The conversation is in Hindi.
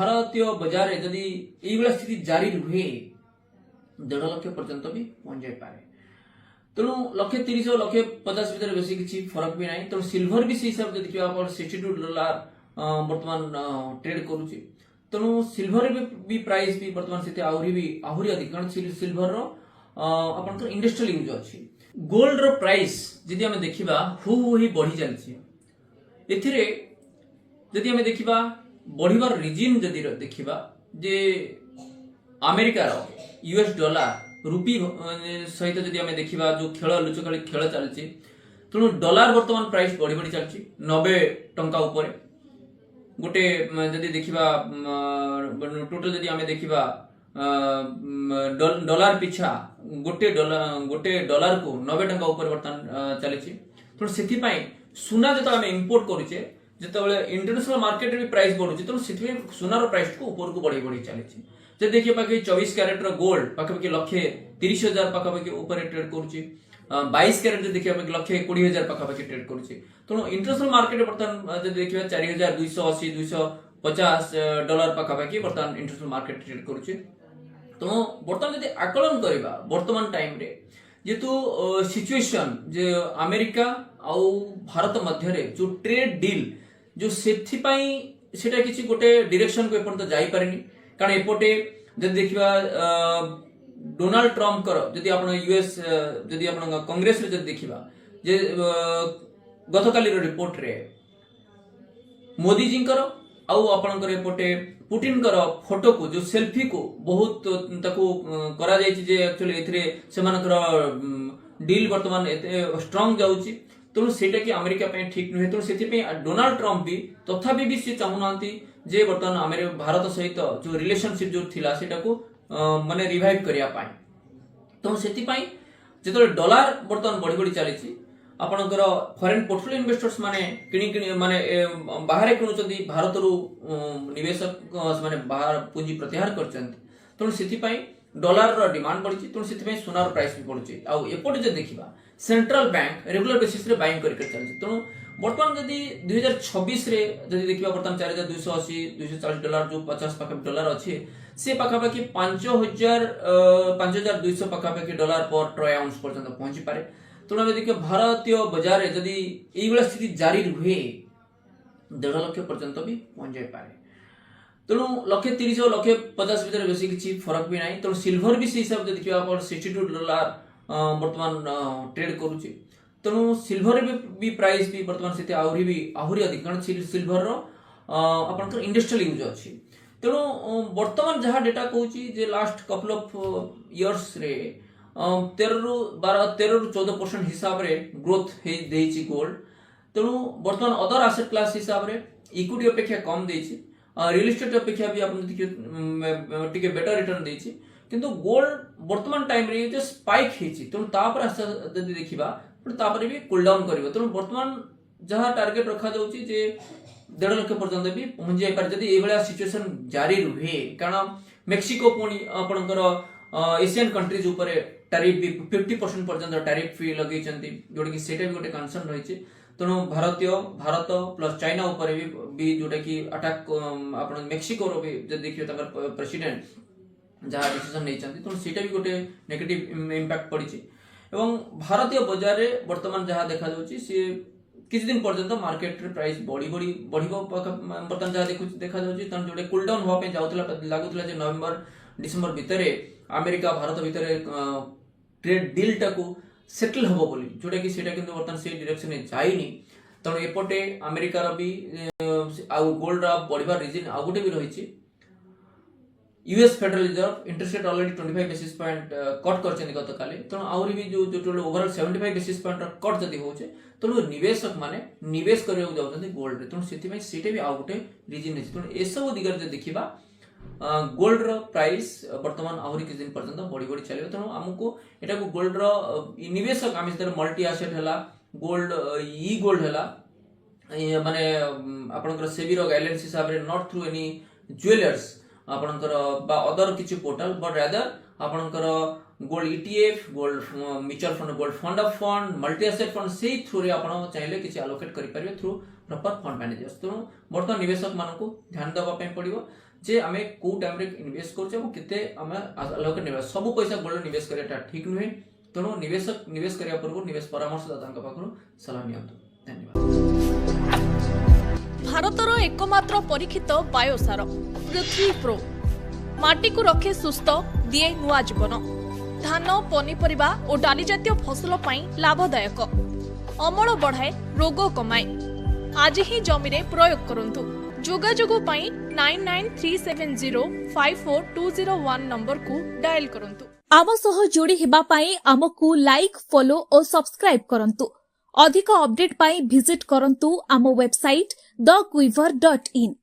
भारतीय बजार में जदि ये स्थिति जारी रुहे 1.5 लाख पर्यंत भी पहुंच जाए पारे। तेणु $130 और $150 भितर बेसी किसी फरक भी नहीं। तेणु सिल्वर भी से हिसाब से देखिए $62 बर्तमान ट्रेड करुच्ची। तेणु सिल्वर भी प्राइस भी बर्तमान से आहरी अधिक, कारण सिल्वर आपन इंडस्ट्रियल यूज अच्छी। गोल्ड रो प्राइस जदि आम देखा हु ही बढ़ी चलती। एथिरे जदि आम देखा बढ़िबार रिजन जदि देखा जे अमेरिकार यूएस डॉलर रुपी सहित जदि आम देखा जो खेल लुचकाली खेल चलती, तेणु डॉलर बर्तमान प्राइस बढ़ी बढ़ी चलती 90 टंका उपर। गोटे जदि देखा टोटल जदि आम देखा डॉलर पिछा गोटे डॉलर को 90 टंका उपर बर्तमान चली। तेणु से सुना जो आम इंपोर्ट करुचे जिते इंटरनेशनल मार्केट भी प्राइस बढ़ुचे, तेणु से सुनार प्राइस को ऊपर को बढ़ी बढ़ी चली। जब देखिए पाखे 24 कैरेट गोल्ड पाखापाखि 1,30,000 पाखापाखि ऊपर ट्रेड करुचे। 22 कैरेट जो देखिए 1,20,000 पाखापाखि ट्रेड करुचे। तेणु इंटरनेशनल मार्केट बर्तमान जब देखिए 4,280-250 डॉलर पाखापाखि बर्तमान इंटरनेशनल मार्केट ट्रेड करुचे। तेणु बर्तमान जब आकलन करवा बर्तमान टाइम रे जेतु सिचुएशन जे अमेरिका आउ भारत मध्य जो ट्रेड डील जो सेटा किसी गोटे डायरेक्शन को एपर्यंत जाई पारेनी। कारण एपटे जब देखा डोनाल्ड ट्रम्प जदि आप यूएस जदि आप कांग्रेस जब देखा जे गतकाली रिपोर्ट रे मोदी जी आपणकर एपटे पुटिन फोटो को जो सेल्फी को बहुत करा जे एक्चुअली एथिरे सेमानकर डील वर्तमान स्ट्रांग जाउची। तेणु सेटा कि अमेरिका ठीक नुहे। तेणु से डोनाल्ड ट्रम्प भी तथापि भी सी चाहूना जे बर्तमान भारत सहित जो रिलेशनशिप जो थिला सेटा को माने रिवाइव करिया पाए। तेणु से जो डॉलर बर्तमान बढ़ी बढ़ी चली आपणकर फॉरेन पोर्टफोलियो इन्वेस्टर्स माने किणी माने बाहर किणुचंती भारत रु निवेशक माने बाहर पूंजी प्रत्याहार करचंती। तेणु से डॉलर रो डिमांड बढ़ी। तेणु से सोनार प्राइस भी बढ़ुची। आउ एपटे जे देखिबा सेंट्रल बैंक रेगुलर बेसिस रे बाइंग करके चलछि। तेणु बर्तमान जदि 2026 रे जदि देखिबा बर्तमान 4,280-240 डॉलर जो 50 पाखापाखि डॉलर अच्छे से पाखापाखि 5,200 पाखापाखि डॉलर पर ट्रय आउंस पर्यंत पहुंची पारे। तेणु आम देखिए भारतीय बजार में जदि ये स्थिति जारी रुहे 1.5 लाख पर्यंत भी पहुंच जाए पारे। तेणु $130 और $150 भितर बेसी किसी फरक भी नहीं। तेणु सिल्वर भी से हिसाब से देखा $62 बर्तमान ट्रेड करुच्ची। तेणु सिल्वर भी प्राइस भी बर्तमान से आहरी अधिक, कारण सिल्वर आपनकर इंडस्ट्रियल यूज अच्छी। तेणु बर्तमान जहाँ डेटा कहूँ लास्ट कपल ऑफ इयर्स रे 13-14% हिसाब रे ग्रोथ देइछि गोल्ड। तेणु बर्तमान अदर एसेट क्लास हिसाब रे इक्विटी अपेक्षा कम देइछि, रियल एस्टेट अपेक्षा भी आपन टिके बेटर रिटर्न देइछि। किंतु गोल्ड बर्तमान टाइम रे जो स्पाइक हेछि तेणु तापर जदि देखिबा तापर भी कूल डाउन करिवो। तेणु बर्तमान जहाँ टार्गेट रखा जाउछि जे 1.5 लाख पर्यंत भी पहुंच जाय पारे जदि एभला सिचुएशन जारी रुहे। कारण मेक्सिको पुणी आपनकर एशियन कंट्रीज ऊपर टैरिफ भी 50% पर्यंत टैरिफ फी लगेइचंती, जोटा कि सेटा भी गोटे कंसर्न रहिछि। तेणु भारत प्लस चाइना ऊपर भी जोटा कि अटैक आपन मेक्सिको रो भी जदि देखियो तकर प्रेसिडेंट जहाँ डिसीजन नहीं चाहती। तेणु सीटा भी गोटे नेगेटिव इम्पैक्ट पड़ी। एवं भारतीय बजार में बर्तमान जहाँ देखा सी किसी दिन पर्यंत मार्केट रे प्राइस बढ़ी बर्तमान जहाँ देखा जोटे कूल डाउन होगा लगुला नवेम्बर डिसेम्बर भितर अमेरिका भारत भितर ट्रेड डील टाकू सेटल हम बोली जोटा कि बर्तमान से डायरेक्शन जाइनी। तेणु एपटे अमेरिकार भी गोल्ड बढ़िया रिजन आउ गोटे भी रही US Federal Reserve interest rate already 25 basis point cut करछन गतकाली। तेणु आहरी भी जो ओवरऑल 75 बेसिस पॉइंट कट जदि होचे तेणु निवेशक माने निवेश करबा जाउछन्ती गोल्ड रे। तेणु सेति सेटे भी आउ गोटे रिजन है। तेणु ए सब दिगर जे देखिबा गोल्ड रो प्राइस वर्तमान आहरी किछ दिन पर्यंत बढ़ी बढ़ी चलिबो। तेणु हमको एटा को गोल्ड रो निवेशक आमे जतर मल्टी एसेट हला गोल्ड ई गोल्ड हला माने आपनकर सेबी रो गाइडलाइंस हिसाब रे नॉट थ्रू एनी ज्वेलर्स आपनकर बा अदर किछि पोर्टल बट रादर आपनकर gold ETF gold mutual fund gold fund of fund multi asset fund से थ्रू रे आपण चाहिले किछि एलोकेट करि परिबे थ्रू प्रॉपर फंड मैनेजर्स। तेणु बर्तमान निवेशक मानकु ध्यान देबा पय पड़िबो जे आमे को टाइम रे इन्वेस्ट करछे और केते आमे अलग निवेश सब पैसा गोल्ड निवेश करेटा ठीक नुहे। तेणु निवेश करिया पूर्व निवेश परामर्शदाता पाखरु सलाह नियंतु। धन्यवाद। भारतर एकमात्र परीक्षित बायोसार पृथ्वी प्रो माटी को रखे सुस्थ दिए नुआ जीवन धान पनीपरिबा और डाली जातीय फसल पाई लाभदायक अमल बढ़ाए रोग कमाए आज ही जमीरे प्रयोग करंतु। जोगाजोग पाई 9937054201 नंबर को डायल करंतु। आम सह जोड़ी हेबा पाई आमकु लाइक फॉलो और सब्सक्राइब करंतु। अधिक अपडेट पाई विजिट करंतु आम वेबसाइट thequiver.in।